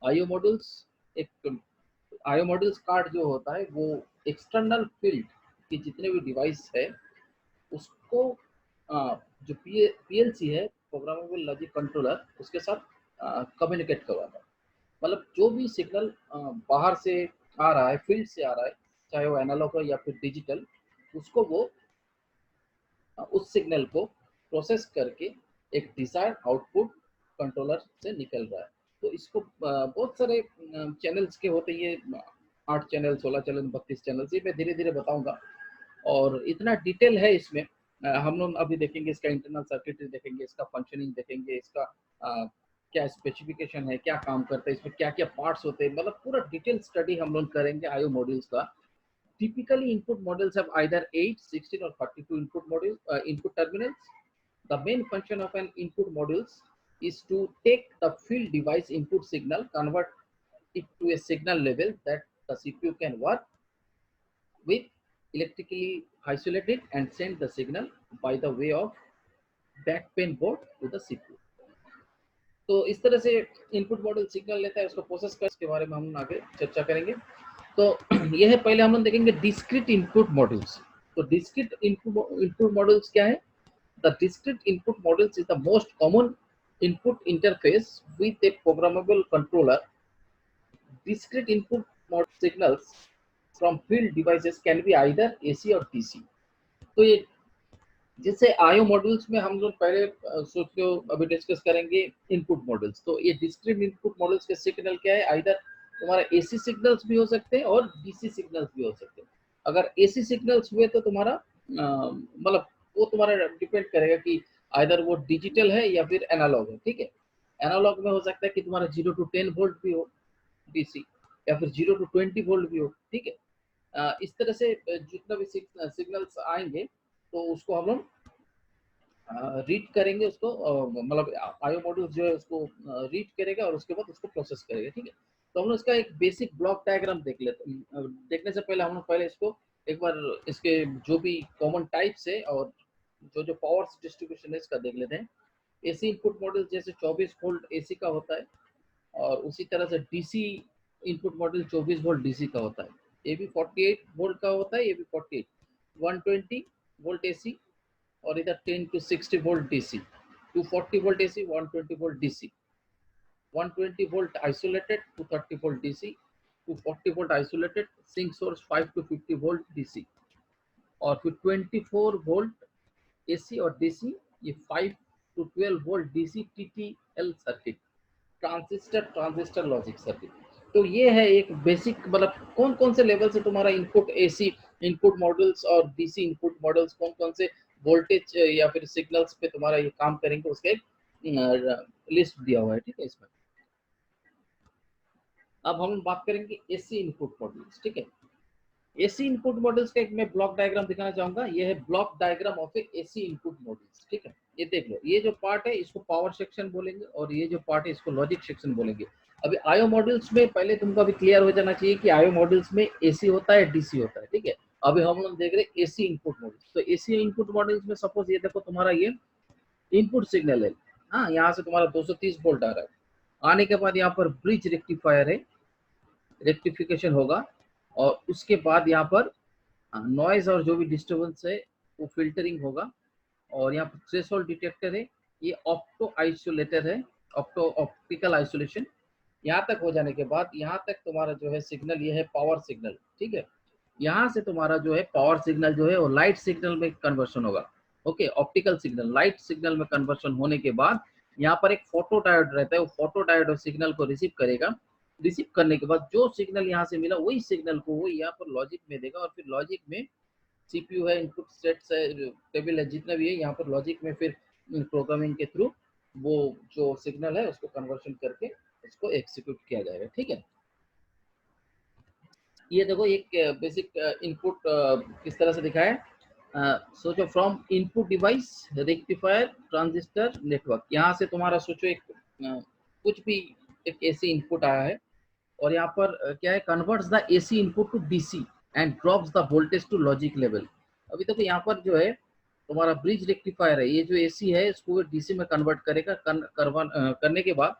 IO modules एक IO modules card जो होता है वो एक्सटर्नल फील्ड की जितने भी डिवाइस है उसको जो पीएलसी है, प्रोग्रामेबल लॉजिक कंट्रोलर, उसके साथ कम्युनिकेट करवाता है। मतलब जो भी सिग्नल बाहर से आ रहा है, फील्ड से आ रहा है, चाहे वो एनालॉग हो या फिर डिजिटल, उसको वो उस सिग्नल को प्रोसेस करके एक डिजायर्ड आउटपुट कंट्रोलर से निकल रहा है। तो इसको बहुत सारे चैनल्स के होते हैं, ये 8 चैनल, 16 चैनल, 32 चैनल, ये मैं धीरे धीरे बताऊंगा। और इतना डिटेल है इसमें, हम लोग अभी देखेंगे इसका इंटरनल सर्किटरी देखेंगे, इसका फंक्शनिंग देखेंगे, इसका क्या स्पेसिफिकेशन है, क्या काम करता है, इसमें क्या क्या पार्ट्स होते हैं, मतलब पूरा डिटेल स्टडी हम लोग करेंगे आईओ मॉड्यूल्स का। Typically, input models have either 8, 16, or 32 input terminals. The main function of an input modules is to take the field device input signal, convert it to a signal level that the CPU can work with, electrically isolate it, and send the signal by the way of backplane board to the CPU. तो इस तरह से input model signal लेता है, उसको process कर, इसके बारे में हम आगे चर्चा करेंगे। तो ये है, पहले हम लोग देखेंगे डिस्क्रीट इनपुट मॉड्यूल्स। तो डिस्क्रीट इनपुट मॉड्यूल्स क्या है? The discrete input modules is the most common input interface with A programmable controller. Discrete input module signals from field devices can be either AC और DC. तो ये जैसे IO modules में हम लोग पहले सोचो अभी डिस्कस करेंगे इनपुट मॉड्यूल्स। तो ये डिस्क्रीट इनपुट मॉड्यूल्स के सिग्नल क्या है? आइदर तुम्हारा एसी सिग्नल्स भी हो सकते हैं और डीसी सिग्नल्स भी हो सकते हैं। अगर एसी सिग्नल्स हुए तो तुम्हारा मतलब वो तुम्हारा डिपेंड करेगा कि आइदर वो डिजिटल है या फिर एनालॉग है, ठीक है। एनालॉग में हो सकता है कि तुम्हारा 0 to 10 वोल्ट भी हो डीसी, या फिर 0 to 20 वोल्ट भी हो, ठीक है। इस तरह से जितना भी सिग्नल्स आएंगे तो उसको हम लोग रीड करेंगे, उसको मतलब आईओ मॉड्यूल जो है उसको रीड करेगा और उसके बाद उसको प्रोसेस करेगा, ठीक है। तो हम लोग इसका एक बेसिक ब्लॉक डायग्राम देख लेते हैं। देखने से पहले हम लोग पहले इसको एक बार इसके जो भी कॉमन टाइप्स है और जो जो पावर डिस्ट्रीब्यूशन है इसका देख लेते हैं। एसी इनपुट मॉड्यूल जैसे 24 वोल्ट एसी का होता है, और उसी तरह से DC input module 24 volt DC का होता है। ये भी 48 वोल्ट का होता है, ये भी 48, 120 वोल्ट एसी, और इधर 10 to 60 volt DC, 240 volt AC, 120 volt DC, 120 volt isolated, 230 volt DC, 240 volt isolated, sink source 5 to 50 volt DC, और फिर 24 वोल्ट एसी और डीसी, ये 5 to 12 volt DC TTL circuit, transistor transistor logic circuit. तो ये है एक बेसिक, मतलब कौन कौन से लेवल से तुम्हारा इनपुट एसी इनपुट मॉडल्स और डीसी इनपुट मॉडल्स कौन कौन से वोल्टेज या फिर सिग्नल्स पे तुम्हारा ये काम करेंगे, उसका एक लिस्ट दिया हुआ है, ठीक है इसमें। अब हम बात करेंगे एसी इनपुट मॉडल्स, ठीक है। एसी इनपुट मॉडल्स का एक मैं ब्लॉक डायग्राम दिखाना चाहूंगा। ये है block diagram of A AC input models, ठीक है। ये देख लो, ये जो पार्ट है इसको पावर सेक्शन बोलेंगे और ये जो पार्ट है इसको लॉजिक सेक्शन बोलेंगे। अभी आईओ मॉड्यूल्स में पहले तुमको अभी क्लियर हो जाना चाहिए कि आईओ मॉड्यूल्स में एसी होता है, डीसी होता है, ठीक है। अभी हम लोग देख रहे हैं एसी इनपुट मॉड्यूल्स। तो एसी इनपुट मॉड्यूल्स में सपोज ये देखो, तुम्हारा ये इनपुट सिग्नल है, हाँ, यहाँ से तुम्हारा 230 वोल्ट आ रहा है। आने के बाद यहाँ पर ब्रिज रेक्टिफायर है, रेक्टिफिकेशन होगा, और उसके बाद यहाँ पर नॉइज और जो भी डिस्टर्बेंस है वो फिल्टरिंग होगा, और यहाँ पर थ्रेशोल्ड डिटेक्टर है, ये ऑप्टो आइसोलेटर है, ऑप्टिकल आइसोलेशन। यहाँ तक हो जाने के बाद यहाँ तक तुम्हारा जो है सिग्नल, ये है पावर सिग्नल, ठीक है। यहाँ से तुम्हारा जो है पावर सिग्नल जो है वो लाइट सिग्नल में कन्वर्शन होगा, okay. Optical signal light signal में कन्वर्शन होने के बाद यहाँ पर एक फोटो डायोड रहता है, वो फोटो डायोड सिग्नल को रिसीव करेगा। रिसीव करने के बाद जो सिग्नल यहाँ से मिला वही सिग्नल को वो यहाँ पर लॉजिक में देगा, और फिर लॉजिक में सीपीयू है, इनपुट सेट्स है, टेबल है, जितना भी है यहाँ पर लॉजिक में फिर प्रोग्रामिंग के थ्रू वो जो सिग्नल है उसको कन्वर्शन करके उसको एग्जीक्यूट किया जाएगा, ठीक है। ये देखो एक बेसिक इनपुट किस तरह से दिखा है। सोचो from input device rectifier transistor network, यहाँ से तुम्हारा सोचो एक कुछ भी एक एसी इनपुट आया है, और यहाँ पर क्या है, converts the AC input to DC and drops the voltage to logic level. अभी तक यहाँ पर जो है तुम्हारा ब्रिज रेक्टिफायर है, ये जो एसी है इसको डीसी में कन्वर्ट करेगा, करने के बाद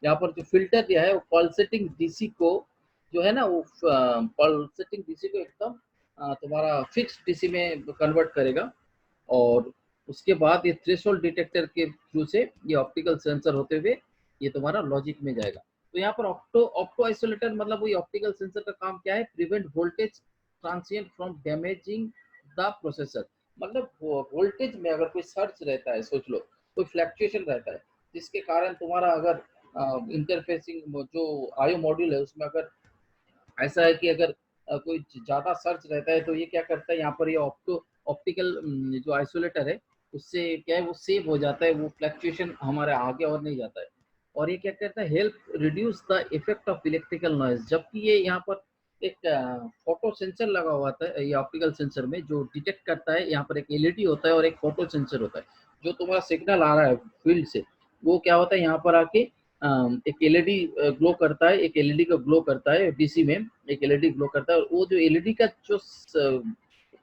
यहाँ पर जो फिल्टर दिया है वो पल्सेटिंग डीसी को जो है ना वो पल्सेटिंग डीसी को एकदम तुम्हारा फिक्स डीसी में कन्वर्ट करेगा। और उसके बाद ये थ्रेशोल्ड डिटेक्टर के थ्रू से ये ऑप्टिकल सेंसर होते हुए ये तुम्हारा लॉजिक में जाएगा। तो यहाँ पर ऑप्टो आइसोलेटर मतलब वही ऑप्टिकल सेंसर का काम क्या है, prevent voltage transient from damaging the processor. मतलब वोल्टेज में अगर कोई सर्च रहता है, सोच लो कोई फ्लैक्चुएशन रहता है जिसके कारण तुम्हारा अगर इंटरफेसिंग जो आईओ मॉड्यूल है उसमें अगर ऐसा है कि अगर कोई ज़्यादा सर्च रहता है तो ये क्या करता है, यहाँ पर ये ऑप्टिकल जो आइसोलेटर है उससे क्या है वो सेव हो जाता है, वो फ्लक्चुएशन हमारे आगे और नहीं जाता है। और ये क्या करता है, help reduce the effect of electrical noise. जबकि ये यहाँ पर एक फोटो सेंसर लगा हुआ था ये ऑप्टिकल सेंसर में, जो डिटेक्ट करता है। यहाँ पर एक एलईडी होता है और एक फोटो सेंसर होता है। जो तुम्हारा सिग्नल आ रहा है फील्ड से वो क्या होता है, यहाँ पर आके एक एलईडी ग्लो करता है, एक एलईडी का ग्लो करता है डीसी में, एक एलईडी ग्लो करता है। और वो जो एलईडी का जो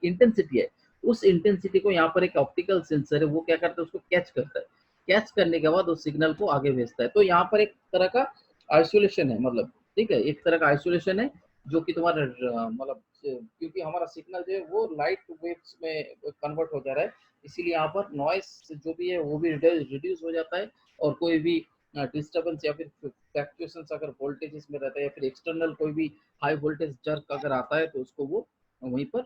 इंटेंसिटी है उस इंटेंसिटी को यहाँ पर एक ऑप्टिकल सेंसर है वो क्या करता है, उसको कैच करता है। कैच करने के बाद उस सिग्नल को आगे भेजता है। तो यहाँ पर एक तरह का आइसोलेशन है, मतलब ठीक है, एक तरह का आइसोलेशन है जो कि तुम्हारा मतलब क्योंकि हमारा सिग्नल जो है वो लाइट वेव्स में कन्वर्ट हो जा रहा है, इसीलिए यहाँ पर नॉइस जो भी है वो भी रिड्यूस हो जाता है। और कोई भी डिस्टर्बेंस या फिर फ्लक्चुएशन अगर वोल्टेज में रहता है या फिर एक्सटर्नल कोई भी हाई वोल्टेज जर्क अगर आता है तो उसको वो वहीं पर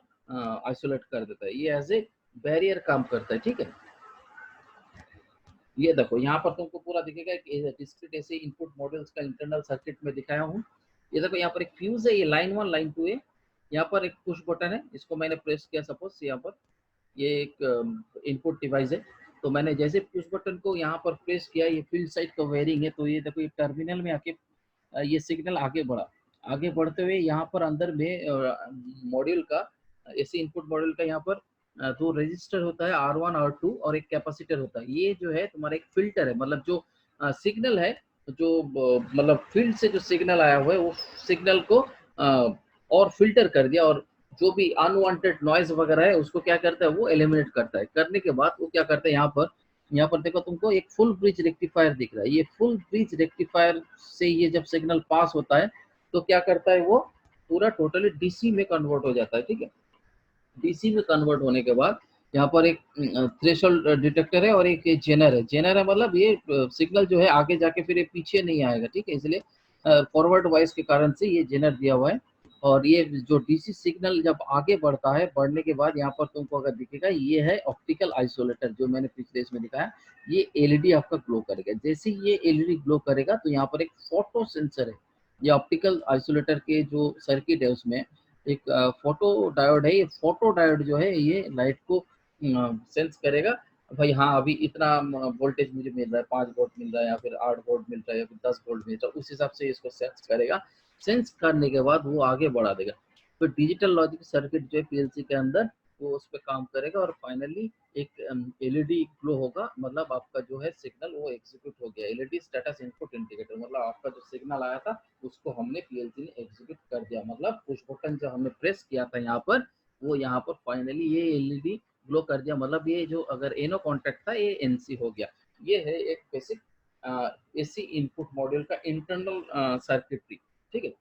आइसोलेट कर देता है। ये एज ए बैरियर काम करता है, ठीक है। ये देखो यहाँ पर तुमको पूरा दिखेगा कि डिस्क्रीट ऐसे इनपुट मॉड्यूल्स का इंटरनल सर्किट में दिखाया हूँ। ये देखो यहाँ पर एक फ्यूज है, ये लाइन 1 लाइन 2 है। यहाँ पर एक पुश बटन है, इसको मैंने प्रेस किया सपोज यहाँ पर, ये एक इनपुट डिवाइस है। तो मैंने जैसे पुश बटन को यहाँ पर प्रेस किया, ये फील्ड साइड का वेयरिंग है, तो ये देखो ये टर्मिनल में आके ये सिग्नल आगे बढ़ा। आगे बढ़ते हुए यहाँ पर अंदर में मॉड्यूल का ऐसे इनपुट मॉड्यूल का यहाँ पर दो रजिस्टर होता है R1 R2 और एक कैपेसिटर होता है। ये जो है तुम्हारा एक फिल्टर है, मतलब जो सिग्नल है, जो मतलब फील्ड से जो सिग्नल आया हुआ है वो सिग्नल को और फिल्टर कर दिया, और जो भी अनवांटेड नॉइज वगैरह है उसको क्या करता है वो एलिमिनेट करता है। करने के बाद वो क्या करता है, यहाँ पर देखो तुमको एक फुल ब्रिज रेक्टिफायर दिख रहा है। ये फुल ब्रिज रेक्टिफायर से ये जब सिग्नल पास होता है तो क्या करता है वो पूरा टोटली डीसी में कन्वर्ट हो जाता है, ठीक है। डीसी में कन्वर्ट होने के बाद यहाँ पर एक थ्रेशोल्ड डिटेक्टर है और एक जेनर है। जेनर है मतलब ये सिग्नल जो है आगे जाके फिर ये पीछे नहीं आएगा, ठीक है, इसलिए फॉरवर्ड वॉइस के कारण से ये जेनर दिया हुआ है। और ये जो डीसी सिग्नल जब आगे बढ़ता है, बढ़ने के बाद यहाँ पर तुमको अगर दिखेगा ये है ऑप्टिकल आइसोलेटर, जो मैंने पिछले इसमें दिखाया। ये एलईडी आपका ग्लो करेगा। जैसे ही ये एलईडी ग्लो करेगा तो यहाँ पर एक फोटो सेंसर है। ये ऑप्टिकल आइसोलेटर के जो सर्किट है उसमें एक फोटो डायोड है। ये फोटो डायोड जो है ये लाइट को सेंस करेगा, भाई हाँ अभी इतना वोल्टेज मुझे मिल रहा है, 5 वोल्ट मिल रहा है या फिर 8 वोल्ट मिल रहा है या फिर 10 वोल्ट मिल रहा है, उस हिसाब से इसको सेंस करेगा। सेंस करने के बाद वो आगे बढ़ा देगा। तो डिजिटल लॉजिक सर्किट जो है पीएलसी के अंदर वो उस पर काम करेगा और फाइनली एक एलईडी ग्लो होगा, मतलब आपका जो है सिग्नल वो एग्जीक्यूट हो गया। एलईडी स्टेटस इनपुट इंडिकेटर, मतलब आपका जो सिग्नल आया था उसको हमने पीएलसी ने एग्जीक्यूट कर दिया। मतलब पुश बटन जो हमने प्रेस किया था यहाँ पर, वो यहाँ पर फाइनली ये एलईडी ग्लो कर दिया। मतलब ये जो अगर एनो कॉन्टैक्ट था ये एनसी हो गया। ये है एक बेसिक एसी इनपुट मॉड्यूल का इंटरनल सर्किटरी, ठीक है।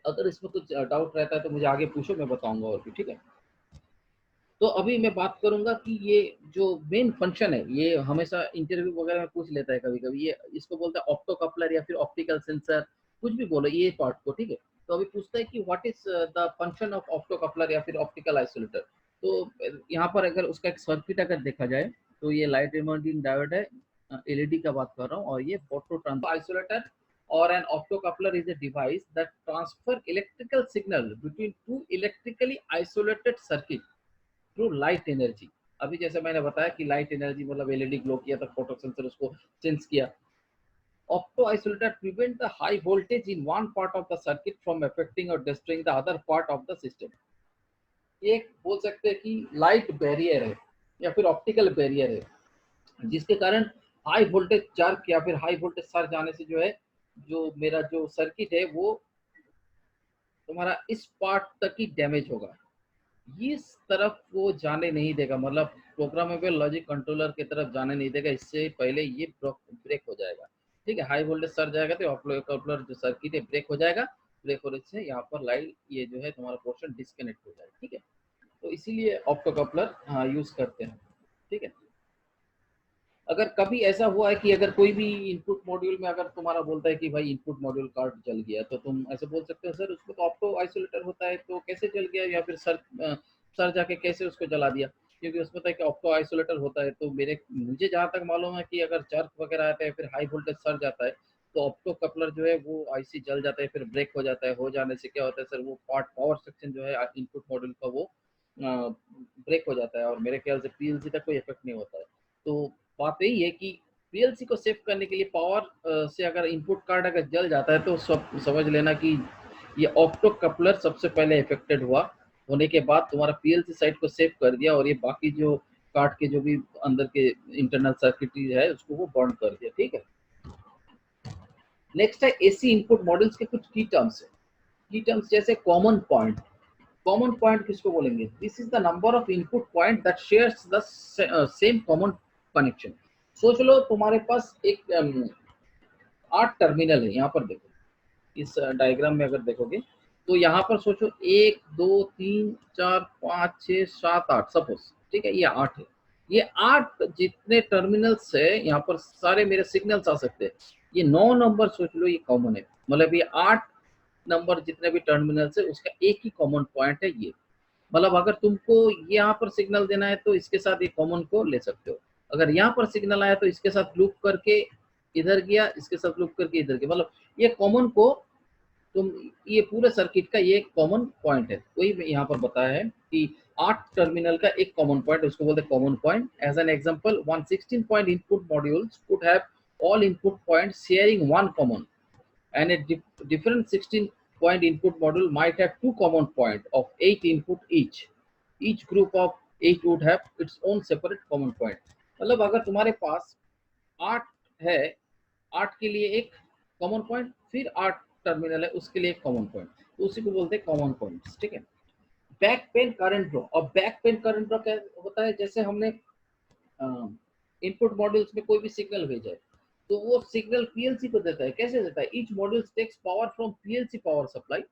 अगर इसमें कुछ डाउट रहता है तो मुझे आगे पूछो, मैं बताऊंगा और भी, ठीक है। तो अभी मैं बात करूंगा कि ये जो मेन फंक्शन है, ये हमेशा इंटरव्यू वगैरह में पूछ लेता है कभी कभी, ये इसको बोलता है ऑप्टो कपलर या फिर ऑप्टिकल सेंसर, कुछ भी बोलो ये पार्ट को, ठीक है। तो अभी पूछता है कि what is the function of opto coupler या फिर ऑप्टिकल आइसोलेटर। तो यहाँ पर अगर उसका एक सर्किट अगर देखा जाए तो ये लाइट इमर्जिंग डायोड है, एलईडी का बात कर रहा हूँ, और ये photo transfer isolator or an optocoupler is a device that transfer electrical signal between two electrically isolated circuit through light energy. अभी जैसे मैंने बताया कि लाइट एनर्जी मतलब एलईडी ग्लो किया तो फोटो सेंसर उसको सेंस किया। Opto isolator prevent the high voltage in one part of the circuit from affecting और destroying the other part of the system. एक बोल सकते हैं कि लाइट बैरियर है या फिर ऑप्टिकल बैरियर है, जिसके कारण हाई वोल्टेज चार्ज या फिर हाई वोल्टेज सर्ज आने से जो है जो मेरा जो सर्किट है वो तुम्हारा इस पार्ट तक ही डैमेज होगा, इस तरफ वो जाने नहीं देगा, मतलब प्रोग्रामेबल लॉजिक कंट्रोलर की तरफ जाने नहीं देगा, इससे पहले ये ब्रेक हो जाएगा। ठीक है, हाई वोल्टेज सर जाएगा तो ऑप्टो कपलर जो सर्किट है ब्रेक हो जाएगा, ब्रेक होने से यहाँ पर लाइन ये जो है तुम्हारा पोर्शन डिस्कनेक्ट हो जाएगा। ठीक है, तो इसीलिए ऑप्टो कपलर यूज करते हैं। ठीक है, अगर कभी ऐसा हुआ है कि अगर कोई भी इनपुट मॉड्यूल में अगर तुम्हारा बोलता है कि भाई इनपुट मॉड्यूल कार्ड जल गया, तो तुम ऐसे बोल सकते हो सर उसमें तो ऑप्टो आइसोलेटर होता है तो कैसे जल गया, या फिर सर जाके कैसे उसको जला दिया, क्योंकि उसमें तो एक ऑप्टो आइसोलेटर होता है। तो मुझे जहाँ तक मालूम है कि अगर चर्क वगैरह आता है फिर हाई वोल्टेज सर जाता है तो ऑप्टो कपलर जो है वो आईसी जल जाता है, फिर ब्रेक हो जाता है। हो जाने से क्या होता है सर, वो पावर सेक्शन जो है इनपुट मॉड्यूल का वो ब्रेक हो जाता है, और मेरे ख्याल से पीएलसी तक कोई इफेक्ट नहीं होता है। तो बात यही है कि पीएलसी को सेव करने के लिए पावर से अगर इनपुट कार्ड अगर जल जाता है तो सब समझ लेना कि ये ऑप्टो कपलर सबसे पहले इफेक्टेड हुआ, होने के बाद तुम्हारा पीएलसी साइड को सेव कर दिया, और ये बाकी जो कार्ड के जो भी अंदर के इंटरनल सर्किटरी है उसको वो बर्न कर दिया। ठीक है, नेक्स्ट है एसी इनपुट मॉडल्स के कुछ की टर्म्स है। की टर्म्स जैसे कॉमन पॉइंट। कॉमन पॉइंट किसको बोलेंगे? This is the number of input point that shares the same common connection. सोच लो तुम्हारे पास एक 8 टर्मिनल है, यहाँ पर देखो इस डायग्राम में अगर देखोगे तो यहाँ पर सोचो 1 2 3 4 5 6 7 8 सपोज, ठीक है, ये 8 है। ये 8 जितने टर्मिनल्स है यहाँ पर सारे मेरे सिग्नल्स आ सकते हैं। ये 9 नंबर सोच लो ये कॉमन है, मतलब ये 8 नंबर जितने भी टर्मिनल्स है उसका एक ही कॉमन पॉइंट है ये। मतलब अगर तुमको यहाँ पर सिग्नल देना है तो इसके साथ ये कॉमन को ले सकते हो। अगर यहाँ पर सिग्नल आया तो इसके साथ लूप करके इधर गया, इसके साथ लूप करके इधर गया, मतलब ये कॉमन को तुम, ये पूरे सर्किट का ये कॉमन पॉइंट है। वही यहाँ पर बताया है कि 8 टर्मिनल का एक कॉमन पॉइंट, उसको बोलते हैं common point. As an example 116 point input modules could have all input points sharing one common, and a different 16 point input module might have two common point of 8 input each. Each group of 8 would have its own separate common point. मतलब अगर तुम्हारे पास 8 है, 8 के लिए एक common point, फिर 8 terminal है उसके लिए एक कॉमन पॉइंट, तो उसी को बोलते हैं कॉमन पॉइंट्स। ठीक है, बैक पेन करंट ड्रॉ। और बैक पेन करंट ड्रॉ क्या होता है? जैसे हमने इनपुट मॉड्यूल्स में कोई भी सिग्नल भेजा है तो वो सिग्नल पीएलसी को देता है। कैसे देता है? Each module takes power from PLC power supply.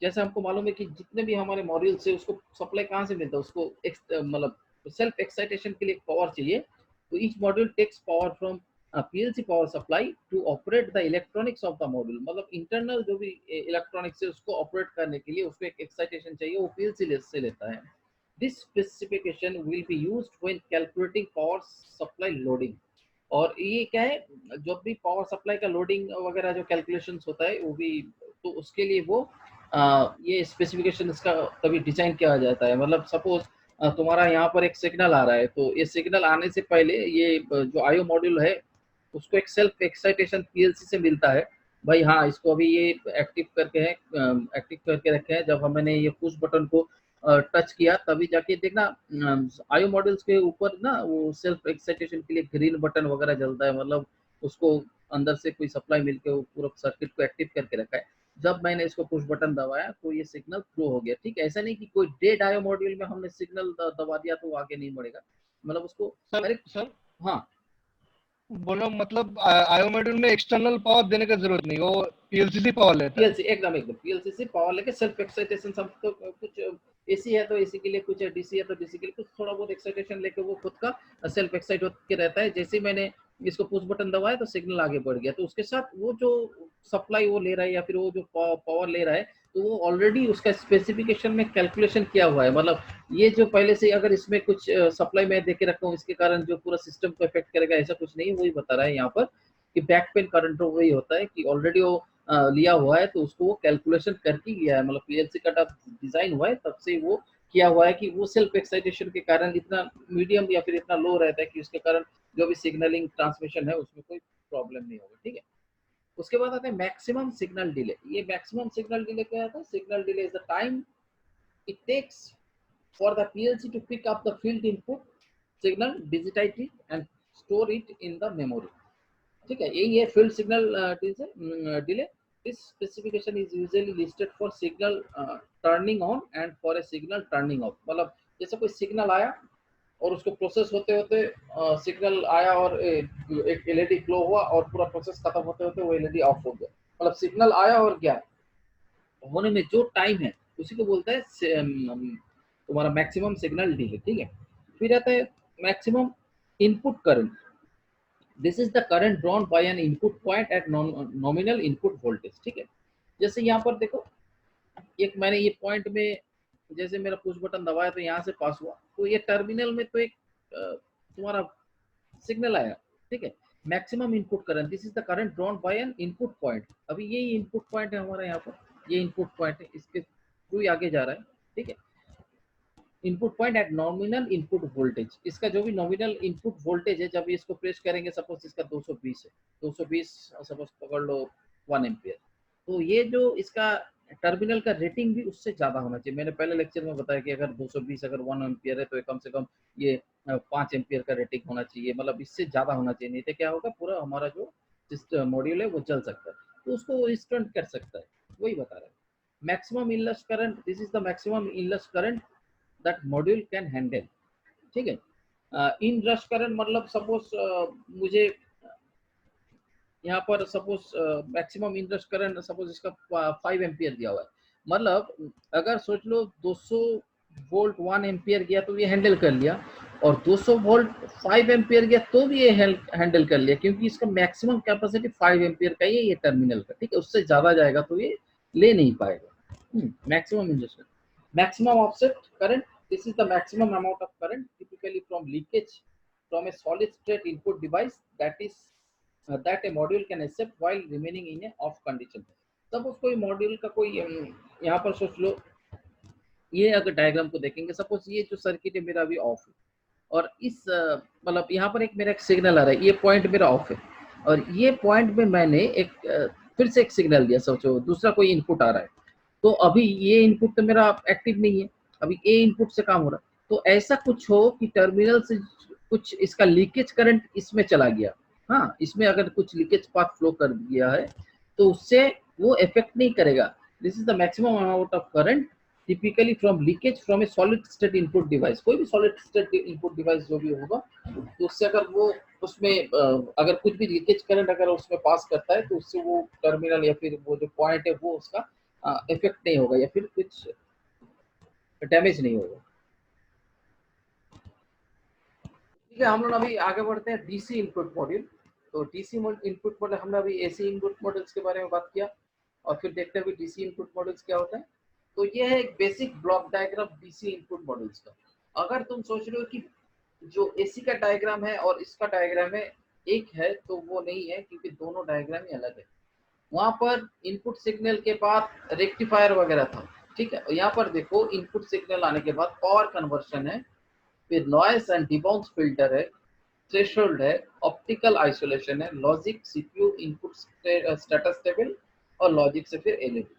जैसे हमको मालूम है कि जितने भी हमारे मॉड्यूल्स है उसको सप्लाई कहाँ से मिलता है, उसको मतलब सेल्फ एक्साइटेशन के लिए पावर चाहिए। तो each module takes power from PLC power supply to operate the electronics of the module. मतलब इंटरनल जो भी इलेक्ट्रॉनिक्स है उसको ऑपरेट करने के लिए उसको एक एक्साइटेशन चाहिए, वो पीएलसी से लेता है। This specification will be used when calculating power supply loading. और ये क्या है, जब भी पावर सप्लाई का लोडिंग वगैरह जो कैलकुलेशंस होता है वो भी, तो उसके लिए वो ये स्पेसिफिकेशन इसका तभी डिजाइन किया जाता है। मतलब सपोज तुम्हारा यहाँ पर एक सिग्नल आ रहा है, तो ये सिग्नल आने से पहले ये जो आईओ मॉड्यूल है उसको एक सेल्फ एक्साइटेशन पीएलसी से मिलता है। भाई हाँ, इसको अभी ये एक्टिव करके है, एक्टिव करके रखे हैं। जब हमने ये पुश बटन को टच किया तभी जाके देखना आईओ मॉड्यूल्स के ऊपर ना वो सेल्फ एक्साइटेशन के लिए ग्रीन बटन वगैरह जलता है, मतलब उसको अंदर से कोई सप्लाई मिलके वो पूरा सर्किट को एक्टिव करके रखा है। जब मैंने इसको पुश बटन दबाया तो ये सिग्नल थ्रो हो गया। ठीक है, ऐसा नहीं कि कोई डेड आईओ मॉड्यूल में हमने सिग्नल दबा दिया तो वो आगे नहीं बढ़ेगा, मतलब उसको सर अरे सर हाँ बोलो, मतलब आईओ मॉड्यूल में एक्सटर्नल पावर देने का जरूरत नहीं, वो पीएलसी से पावर लेता है। पीएलसी एकदम एकदम पीएलसी से पावर लेके सेल्फ एक्साइटेशन सब तो कुछ एसी है तो एसी के लिए, कुछ डीसी है तो डीसी के लिए कुछ थोड़ा बहुत एक्साइटेशन लेके वो खुद का सेल्फ एक्साइट होकर रहता है। जैसे ही मैंने इसको पुश बटन दबाया तो सिग्नल आगे बढ़ गया, तो उसके साथ वो जो सप्लाई वो ले रहा है या फिर वो जो पावर ले रहा है तो वो ऑलरेडी उसका स्पेसिफिकेशन में कैलकुलेशन किया हुआ है। मतलब ये जो पहले से अगर इसमें कुछ सप्लाई मैं देके रखा हूँ इसके कारण जो पूरा सिस्टम को इफेक्ट करेगा ऐसा कुछ नहीं, वही बता रहा है यहाँ पर कि बैक पेन करंट वही होता है कि ऑलरेडी वो लिया हुआ है तो उसको वो कैलकुलेशन करके लिया है। मतलब पीएलसी का जब डिजाइन हुआ है तब से वो किया हुआ है कि वो सेल्फ एक्साइटेशन के कारण इतना मीडियम या फिर इतना लो रहता है कि उसके कारण जो भी सिग्नलिंग ट्रांसमिशन है उसमें कोई प्रॉब्लम नहीं होगा। ठीक है, उसके बाद आता है मैक्सिमम सिग्नल डिले। ये मैक्सिमम सिग्नल डिले क्या होता है? Signal delay is the time it takes for the PLC to pick up the field input signal, digitize it and store it in the memory. ठीक है, यही है field signal delay. This specification is usually listed for signal turning on and for a signal turning off. मतलब जैसे कोई signal आया और उसको प्रोसेस होते होते सिग्नल आया और एक एलईडी ग्लो हुआ और पूरा प्रोसेस खत्म होते होते वो एलईडी ऑफ हो गया। मतलब सिग्नल आया और गया होने में जो टाइम है उसी को बोलता है तुम्हारा मैक्सिमम सिग्नल डिले। ठीक है, फिर आता है maximum input current. This is the current drawn by an input point at nominal input voltage. ठीक है, जैसे यहाँ पर देखो एक मैंने ये पॉइंट में जैसे मेरा पुश बटन दबाया तो यहाँ से पास हुआ, तो ये टर्मिनल में तो एक तुम्हारा सिग्नल आया। ठीक है, maximum input current, this is the current drawn by an input point. अभी यही इनपुट पॉइंट है हमारा, यहाँ पर ये इनपुट पॉइंट है, इसके थ्रू ही आगे जा रहा है। ठीक है, input point at nominal input voltage, इसका जो भी नॉमिनल इनपुट वोल्टेज है जब इसको प्रेस करेंगे, सपोज इसका 220 है, 220 सपोज पकड़ लो 1 एम्पियर, तो ये जो इसका टर्मिनल का रेटिंग भी उससे ज्यादा होना चाहिए। मैंने पहले लेक्चर में बताया कि अगर 220 अगर 1 एम्पियर है तो कम से कम ये 5 एम्पियर का रेटिंग होना चाहिए, मतलब इससे ज्यादा होना चाहिए, नहीं तो क्या होगा पूरा हमारा जो मॉड्यूल है वो जल सकता है, तो उसको स्टंट कर सकता है, वही बता रहा है। Maximum inrush current, this is the maximum inrush current that module can handle. ठीक है, इन रश करंट मतलब सपोज मुझे यहाँ पर suppose maximum inrush current suppose इसका 5 एम्पियर दिया हुआ है, मतलब अगर सोच लो 200 वोल्ट 1 एम्पियर गया तो ये हैंडल कर लिया, और 200 वोल्ट 5 एम्पियर गया तो भी ये हैंडल कर लिया, क्योंकि इसका मैक्सिमम कैपेसिटी 5 एम्पियर का ही है ये टर्मिनल का। ठीक है, उससे ज्यादा जाएगा तो ये ले नहीं पाएगा। Maximum inrush current, maximum offset current, this is the maximum amount of current typically from leakage from a solid state input device that a module can accept while remaining in a off condition। Suppose कोई module का कोई यहाँ पर सोच लो, ये अगर diagram को देखेंगे, सपोज ये जो सर्किट है मेरा अभी ऑफ है, और इस मतलब यहाँ पर एक मेरा एक सिग्नल आ रहा है, ये पॉइंट मेरा ऑफ है, और ये पॉइंट में मैंने एक फिर से एक सिग्नल दिया, सोचो दूसरा कोई इनपुट आ रहा है, तो अभी ये इनपुट तो मेरा एक्टिव नहीं है, अभी ए इनपुट से काम हो रहा है, तो ऐसा कुछ हो कि टर्मिनल से कुछ इसका लीकेज करंट इसमें चला गया, हाँ इसमें अगर कुछ लीकेज पाथ फ्लो कर गया है तो उससे वो इफेक्ट नहीं करेगा। This is the maximum amount of current typically from leakage from A solid state input device, कोई भी सॉलिड स्टेट इनपुट डिवाइस जो भी होगा, तो उससे अगर वो उसमें अगर कुछ भी लीकेज करंट अगर उसमें पास करता है तो उससे वो टर्मिनल या फिर वो जो पॉइंट है वो उसका इफेक्ट नहीं होगा या फिर कुछ डैमेज नहीं होगा। ठीक है, हम लोग अभी आगे बढ़ते हैं डीसी इनपुट मॉड्यूल। तो डीसी इनपुट मॉड्यूल हमने अभी एसी इनपुट मॉड्यूल्स के बारे में बात किया, और फिर देखते हैं कि डीसी इनपुट मॉड्यूल्स क्या होता है। तो ये है एक basic block diagram DC input modules का। अगर तुम सोच रहे हो कि जो एसी का डायग्राम है और इसका डायग्राम है एक है, तो वो नहीं है, क्योंकि दोनों डायग्राम ही अलग है। वहां पर इनपुट सिग्नल के बाद रेक्टिफायर वगैरह था। ठीक है, यहाँ पर देखो इनपुट सिग्नल आने के बाद पावर कन्वर्शन है, फिर नॉइस एंड डिबाउंस फिल्टर है, थ्रेशोल्ड है, ऑप्टिकल आइसोलेशन है, logic CPU input status table, और लॉजिक से फिर एलईडी।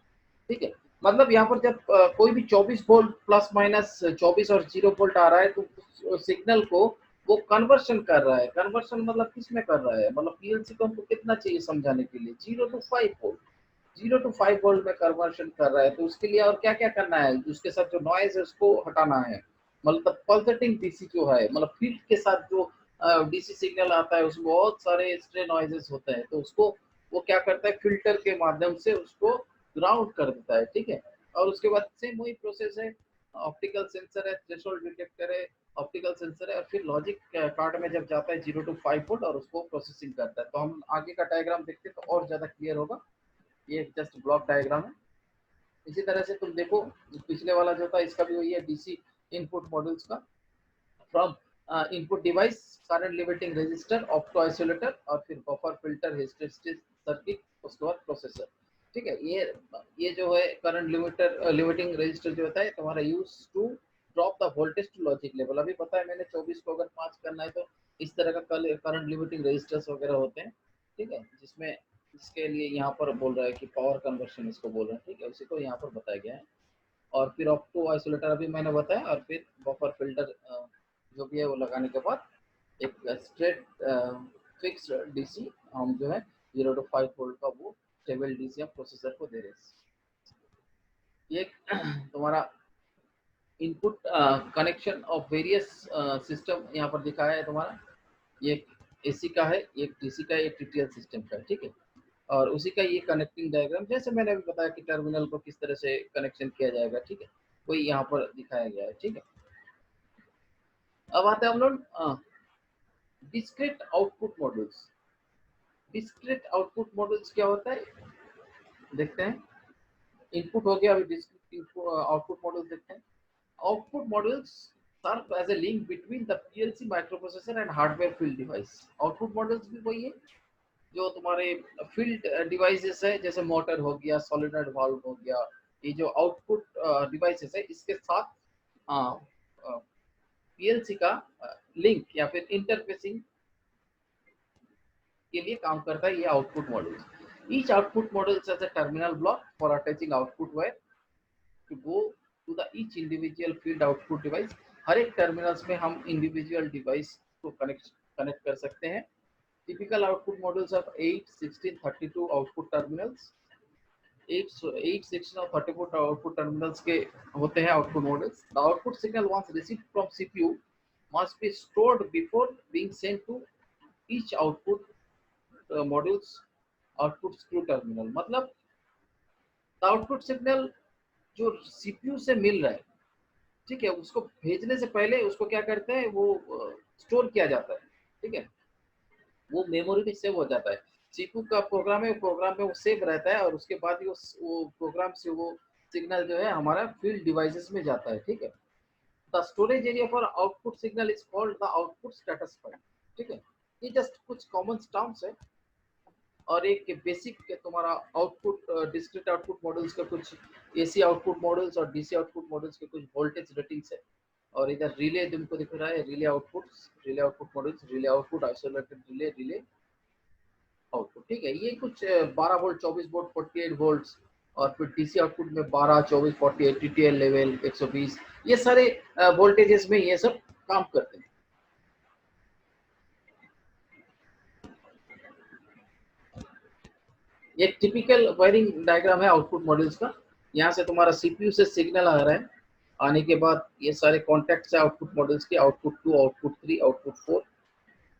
ठीक है, मतलब यहाँ पर जब कोई भी 24 वोल्ट प्लस माइनस 24 और 0 वोल्ट आ रहा है तो सिग्नल को वो कन्वर्शन कर रहा है। कन्वर्शन मतलब किस में कर रहा है, मतलब पीएलसी को हमको कितना चाहिए समझाने के लिए, 0 to 5 वोल्ट, 0 to 5 वोल्ट में कन्वर्शन कर रहा है। तो उसके लिए और क्या क्या करना है, उसके साथ जो नॉइज है उसको हटाना है, मतलब पल्सेटिंग डीसी जो है, मतलब फील्ड के साथ जो डीसी सिग्नल आता है उसमें बहुत सारे स्ट्रे नॉइजेस होते हैं, तो उसको वो क्या करता है फिल्टर के माध्यम से उसको ग्राउंड कर देता है। ठीक है, और उसके बाद सेम वही प्रोसेस है, ऑप्टिकल सेंसर है, थ्रेशोल्ड डिटेक्टर है, ऑप्टिकल सेंसर है, और फिर लॉजिक कार्ड में जब जाता है 0 to 5 वोल्ट और उसको प्रोसेसिंग करता है। तो हम आगे का डायग्राम देखते हैं तो और ज्यादा क्लियर होगा, ये जस्ट ब्लॉक डायग्राम है। इसी तरह से तुम देखो पिछले वाला जो था इसका भी वही है, डीसी इनपुट मॉड्यूल्स का, from input device, current limiting resistor, opto isolator, और फिर बफर फिल्टर हिस्टैरिसीस सर्किट, उसके बाद प्रोसेसर। ठीक है, ये जो है करंट लिमिटिंग रेजिस्टर जो होता है तुम्हारा use to drop the voltage to logic level. अभी पता है मैंने 24 को अगर 5 करना है तो इस तरह का करंट लिमिटिंग रेजिस्टर्स वगैरह होते हैं। ठीक है, जिसमें जिसके लिए यहाँ पर बोल रहा है कि पावर कन्वर्शन इसको बोल रहे हैं। ठीक है, उसी को यहाँ पर बताया गया है। और फिर ऑप्टो आइसोलेटर अभी मैंने बताया, और फिर बफर फिल्टर जो भी है वो लगाने के बाद एक स्ट्रेट फिक्स डीसी हम जो है 0 to 5 वोल्ट का वो स्टेबल डीसी हम प्रोसेसर को दे रहे हैं। ये तुम्हारा input connection of various system यहाँ पर दिखाया है तुम्हारा। ये एसी का है, एक डीसी का है, एक टीटीएल सिस्टम का है, ठीक है। और उसी का ये कनेक्टिंग डायग्राम, जैसे मैंने अभी बताया कि टर्मिनल को किस तरह से कनेक्शन किया जाएगा, ठीक है, वही यहाँ पर दिखाया गया है, ठीक है। अब आते हैं हम लोग discrete output modules. Discrete output modules क्या होता है देखते हैं। इनपुट हो गया, अभी डिस्क्रीट आउटपुट मॉड्यूल्स देखते हैं। Output modules serve as a link between the PLC microprocessor and hardware field device। Output modules भी वही है जो तुम्हारे फील्ड डिवाइसेस है, जैसे मोटर हो गया, सॉलिनॉइड वाल्व हो गया, ये जो आउटपुट डिवाइसेस है, इसके साथ पीएलसी का लिंक या फिर इंटरफेसिंग के लिए काम करता है ये output modules. Each output modules has a terminal block for attaching output wire to go to the each individual field output device. हर एक टर्मिनल्स में हम इंडिविजुअल डिवाइस को कनेक्ट कर सकते हैं। Typical output modules have 8, 16, 32 output terminals। 8, 16 और 34 output terminals के होते हैं output modules। The output signal once received from CPU must be stored before being sent to each output modules output screw terminal। मतलब the output signal जो CPU से मिल रहा है, ठीक है, उसको भेजने से पहले उसको क्या करते हैं, वो स्टोर किया जाता है, ठीक है, वो मेमोरी में सेव हो जाता है। सीपीयू का प्रोग्राम है, प्रोग्राम में वो सेव रहता है और उसके बाद ही वो प्रोग्राम से वो सिग्नल जो है हमारा फील्ड डिवाइसेस में जाता है, ठीक है। The storage area for output signal is called the output status point, ठीक है। ये जस्ट कुछ कॉमन टर्म्स है और एक बेसिक तुम्हारा आउटपुट डिस्क्रीट आउटपुट मॉड्यूल्स का कुछ एसी आउटपुट मॉड्यूल्स और डीसी आउटपुट मॉड्यूल्स के कुछ वोल्टेज रेटिंग्स है। और इधर रिले तुमको दिख रहा है, relay output modules, relay output, isolated relay, relay output, ठीक है। ये कुछ 12 वोल्ट, 24 वोल्ट, 48 वोल्ट्स, और फिर डीसी आउटपुट में 12, 24, 48, टीटीएल लेवल 120, ये सारे वोल्टेजेस में ये सब काम करते हैं। ये टिपिकल वायरिंग डायग्राम है आउटपुट मॉड्यूल्स का। यहाँ से तुम्हारा सीपीयू से सिग्नल आ रहा है, आने के बाद ये सारे कॉन्टैक्ट्स है आउटपुट मॉड्यूल्स के, आउटपुट 2, आउटपुट 3, आउटपुट 4,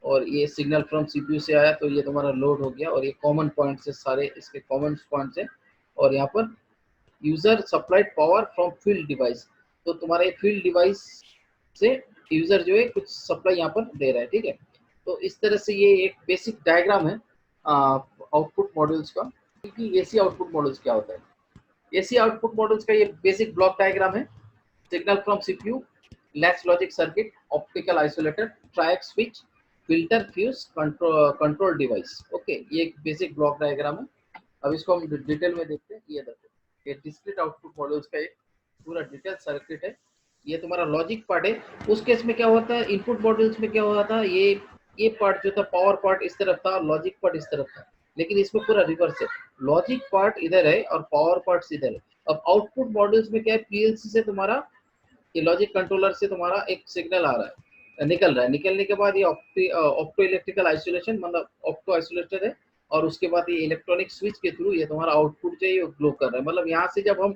और ये सिग्नल फ्रॉम सीपीयू से आया तो ये तुम्हारा लोड हो गया, और ये कॉमन पॉइंट्स है, सारे इसके कॉमन पॉइंट्स है। और यहाँ पर user supplied power from field device, तो तुम्हारे फील्ड डिवाइस से यूजर जो है कुछ सप्लाई यहाँ पर दे रहा है, ठीक है। तो इस तरह से ये एक बेसिक डायग्राम है आउटपुट मॉड्यूल्स का। कि एसी आउटपुट मॉड्यूल्स क्या होता है। एसी आउटपुट मॉड्यूल्स का ये बेसिक ब्लॉक डायग्राम है। Signal from CPU, latch logic circuit, optical isolator, ट्रायक switch, filter, fuse, control device. Okay, ये एक बेसिक ब्लॉक डायग्राम है। अब इसको हम डिटेल में देखते हैं। ये देखो, ये डिस्क्रीट आउटपुट मॉड्यूल्स का एक पूरा डिटेल सर्किट है। ये तुम्हारा लॉजिक पार्ट है। उस केस में क्या होता है, इनपुट मॉड्यूल्स में क्या हुआ था, ये पार्ट जो था, पावर पार्ट इस तरफ था, लॉजिक पार्ट इस तरफ था, लेकिन इसमें पूरा रिवर्स है, लॉजिक पार्ट इधर है और पावर पार्ट इधर है। अब आउटपुट मॉड्यूल्स में क्या है, पीएलसी से तुम्हारा, ये लॉजिक कंट्रोलर से तुम्हारा एक सिग्नल आ रहा है, निकल रहा है, निकलने के बाद ये ऑप्टो इलेक्ट्रिकल आइसोलेशन, मतलब ऑप्टो आइसोलेटेड है, और उसके बाद ये इलेक्ट्रॉनिक स्विच के थ्रू ये तुम्हारा आउटपुट जो है ये ग्लो कर रहा है। मतलब यहाँ से जब हम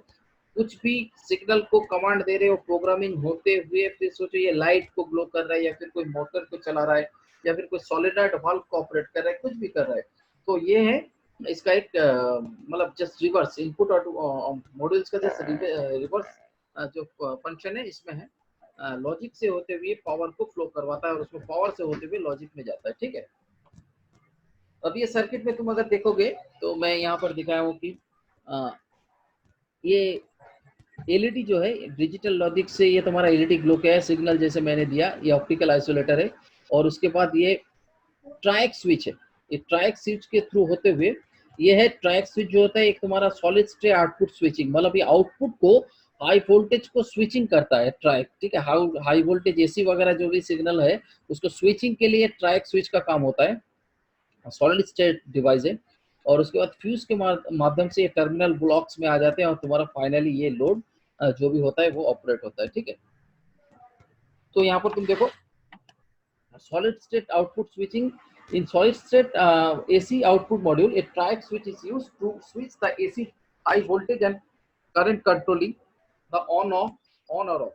कुछ भी सिग्नल को कमांड दे रहे हो प्रोग्रामिंग होते हुए, फिर सोचो ये लाइट को ग्लो कर रहा है, या फिर कोई मोटर को चला रहा है, या फिर कोई सॉलिनॉइड वाल्व को ऑपरेट कर रहा है, कुछ भी कर रहा है, तो ये है इसका एक मतलब जस्ट रिवर्स इनपुट और मॉड्यूल्स का जस्ट रिवर्स जो फंक्शन है इसमें है। लॉजिक से होते हुए पावर को फ्लो करवाता है और उसमें पावर से होते हुए लॉजिक में जाता है, ठीक है। अब ये सर्किट में तुम अगर देखोगे तो मैं यहाँ पर दिखाया हूँ कि ये एलईडी जो है डिजिटल लॉजिक से ये तुम्हारा एलईडी ग्लो क्या है, सिग्नल जैसे मैंने दिया, ये ऑप्टिकल आइसोलेटर है, और उसके बाद ये ट्रायक स्विच है। ये ट्रायक स्विच के थ्रू होते हुए ये है, ट्रायक स्विच जो होता है एक तुम्हारा सॉलिड स्टेट आउटपुट स्विचिंग, मतलब ये आउटपुट को हाई वोल्टेज को स्विचिंग करता है ट्रायक, ठीक है। हाई वोल्टेज एसी वगैरह जो भी सिग्नल है उसको स्विचिंग के लिए ट्रायक स्विच का काम होता है, सॉलिड स्टेट डिवाइस है। और उसके बाद फ्यूज के माध्यम से ये टर्मिनल ब्लॉक्स में आ जाते हैं और तुम्हारा फाइनली ये लोड जो भी होता है वो ऑपरेट होता है, ठीक है। तो यहाँ पर तुम देखो solid state output switching. In solid state AC output module, a triac switch is used to switch the AC high voltage and current, controlling the on or off.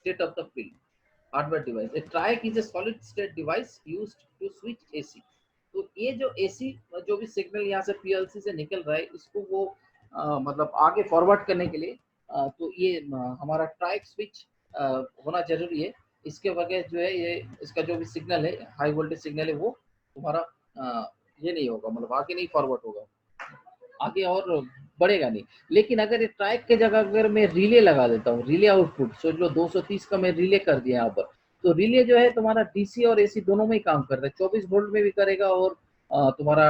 state of the field. Hardware device. A TRIAC is a solid state device used to switch AC. तो ये जो AC जो भी signal यहाँ से PLC से निकल रहा है इसको वो मतलब आगे फॉरवर्ड करने के लिए तो ये हमारा ट्राइक स्विच होना जरूरी है। इसके बगैर जो है ये इसका जो भी सिग्नल है हाई वोल्टेज सिग्नल है वो तुम्हारा ये नहीं होगा, मतलब आगे नहीं फॉरवर्ड होगा, आगे और बढ़ेगा नहीं। लेकिन अगर ये ट्राइक के जगह अगर मैं रिले लगा देता हूँ, रिले आउटपुट सोच लो 230 का मैं रिले कर दिया यहाँ पर, तो रिले जो है तुम्हारा डीसी और एसी दोनों में ही काम करता है, 24 वोल्ट में भी करेगा और तुम्हारा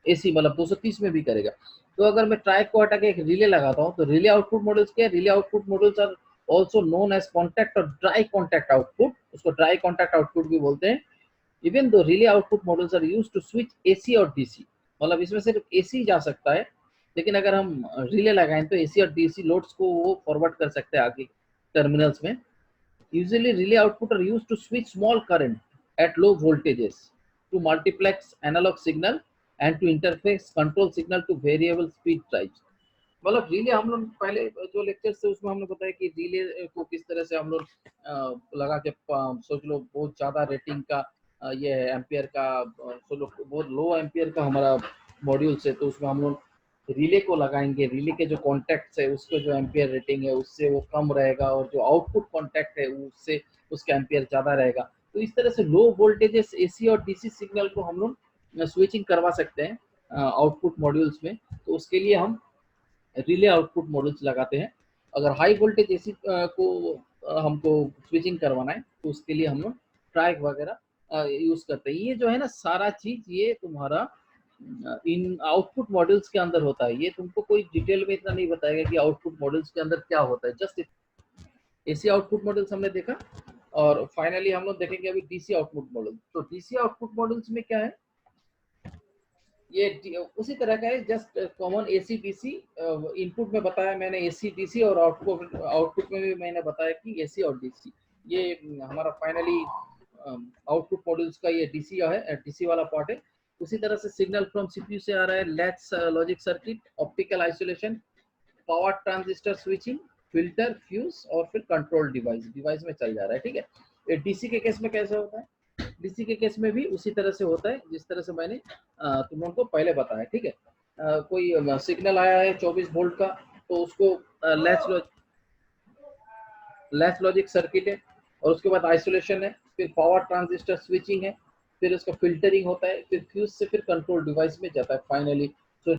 एसी मतलब 230 में भी करेगा। तो अगर मैं ट्राइक को हटा के एक रिले लगाता हूँ तो रिले आउटपुट मॉडल्स क्या है, relay output models are also known as contact और ड्राई कॉन्टैक्ट आउटपुट, उसको ड्राई कॉन्टैक्ट आउटपुट भी बोलते हैं। Even though relay output models are used to switch AC और डीसी, मतलब इसमें सिर्फ एसी जा सकता है, लेकिन अगर हम रिले लगाएं तो एसी और डीसी लोड्स को वो फॉरवर्ड कर सकते हैं आगे टर्मिनल्स में। Usually relay output are used to switch small current at low voltages to multiplex analog signal and to interface control signal to variable speed drives. मतलब रिले हम लोग पहले जो लेक्चर्स थे उसमें हमने बताया कि रिले को किस तरह से हम लोग लगा के सोच लो बहुत ज़्यादा रेटिंग का ये है एम्पियर का, सोच लो बहुत लो एम्पियर का हमारा मॉड्यूल्स है, तो उसमें हम लोग रिले को लगाएंगे, रिले के जो कॉन्टैक्ट्स है उसको जो एम्पियर रेटिंग है उससे वो कम रहेगा और जो आउटपुट कॉन्टैक्ट है उससे उसका एम्पियर ज़्यादा रहेगा। तो इस तरह से लो वोल्टेजेस एसी और डीसी सिग्नल को हम लोग स्विचिंग करवा सकते हैं आउटपुट मॉड्यूल्स में। तो उसके लिए हम रिले आउटपुट मॉडल्स लगाते हैं। अगर हाई वोल्टेज एसी को हमको स्विचिंग करवाना है तो उसके लिए हम लोग ट्राइक वगैरह यूज करते हैं। ये जो है ना सारा चीज ये तुम्हारा इन आउटपुट मॉडल्स के अंदर होता है, ये तुमको कोई डिटेल में इतना नहीं बताएगा कि आउटपुट मॉडल्स के अंदर क्या होता है। जस्ट एसी आउटपुट मॉडल्स हमने देखा और फाइनली हम लोग देखेंगे अभी डीसी आउटपुट मॉडल। तो डीसी आउटपुट मॉडल्स में क्या है, ये उसी तरह का है, just common AC DC input में बताया मैंने एसी डीसी और आउटपुट में भी मैंने बताया कि एसी और डीसी। ये हमारा फाइनली आउटपुट मॉड्यूल्स का ये डीसी है, डीसी वाला पार्ट है। उसी तरह से सिग्नल फ्रॉम सीपीयू से आ रहा है, latch logic circuit, optical isolation, power transistor switching, filter, fuse और फिर कंट्रोल डिवाइस में चल जा रहा है। ठीक है, डीसी के केस में कैसे होता है, डीसी के केस में भी उसी तरह से होता है जिस तरह से मैंने तुम लोगों को पहले बताया। ठीक है, कोई सिग्नल आया है 24 वोल्ट का तो उसको लैच लॉजिक सर्किट है और उसके बाद आइसोलेशन है, फिर पावर ट्रांजिस्टर स्विचिंग है, फिर उसका फिल्टरिंग होता है, फिर फ्यूज से फिर कंट्रोल डिवाइस में जाता है फाइनली। तो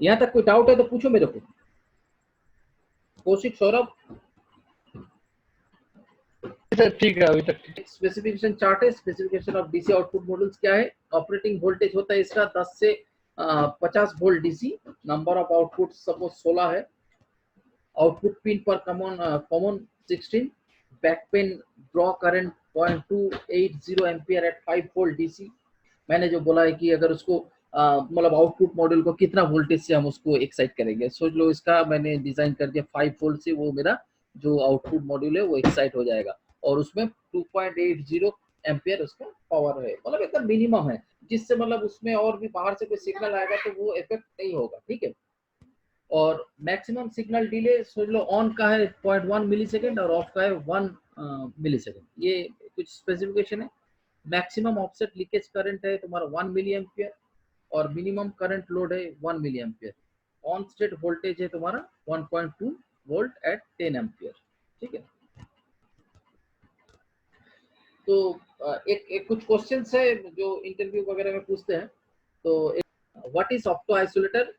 यहाँ तक कोई डाउट है तो पूछो मेरे को। कौशिक, सौरभ, ठीक है अभी तक। स्पेसिफिकेशन चार्ट है, specification of DC output modules क्या है। ऑपरेटिंग वोल्टेज होता है इसका 10 से 50 volt DC, number of output suppose 16 है, आउटपुट पिन पर common 16, backplane draw current 0.280 ampere at 5 volt DC. मैंने जो बोला है कि अगर उसको मतलब आउटपुट मॉड्यूल को कितना वोल्टेज से हम उसको एक्साइट करेंगे, सोच लो इसका मैंने डिजाइन कर दिया 5 वोल्ट से, वो मेरा जो आउटपुट मॉड्यूल है वो एक्साइट हो जाएगा और उसमें 2.80 एम्पियर उसका पावर है, मतलब एकदम मिनिमम है जिससे मतलब उसमें और भी बाहर से कोई सिग्नल आएगा तो वो इफेक्ट नहीं होगा। ठीक है, और मैक्सिमम सिग्नल डिले सोच लो ऑन का है 0.1 मिली सेकेंड और ऑफ का है 1 मिली सेकेंड, ये कुछ स्पेसिफिकेशन है। मैक्सिमम ऑफसेट लीकेज करंट है तुम्हारा 1 मिली एम्पियर और मिनिमम करंट लोड है 1 milliampere. On state voltage है तुम्हारा 1.2 वोल्ट एट 10 एम्पियर। ठीक है, तो एक कुछ क्वेश्चंस है जो इंटरव्यू वगैरह में पूछते हैं। तो what is opto isolator,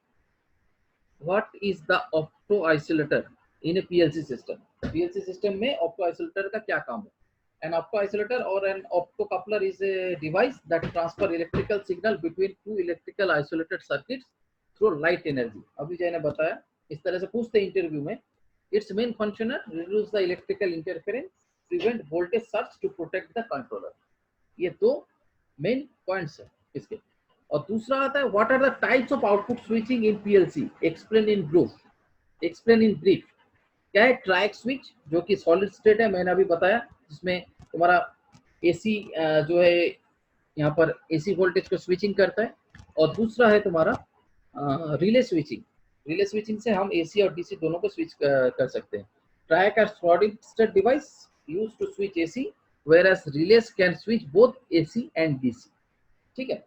what is the opto isolator in A PLC system, PLC system में ऑप्टो आइसोलेटर का क्या काम है। An optoisolator or an optocoupler is a device that transfer electrical signal between two electrical isolated circuits through light energy। अभी मैंने बताया इस तरह से पूछते हैं इंटरव्यू में। Its main function है reduce the electrical interference, prevent voltage surge to protect the controller। ये दो मेन पॉइंट्स है इसके। और दूसरा आता है what are the types of output switching in PLC, explain in brief. क्या है, ट्राइक स्विच जो कि सॉलिड स्टेट है, मैंने अभी बताया, जिसमें तुम्हारा एसी जो है यहाँ पर एसी वोल्टेज को स्विचिंग करता है। और दूसरा है तुम्हारा रिले स्विचिंग, रिले स्विचिंग से हम एसी और डीसी दोनों को स्विच कर सकते हैं। track a solid state device used to switch AC, whereas relays can switch both AC and DC. ठीक है,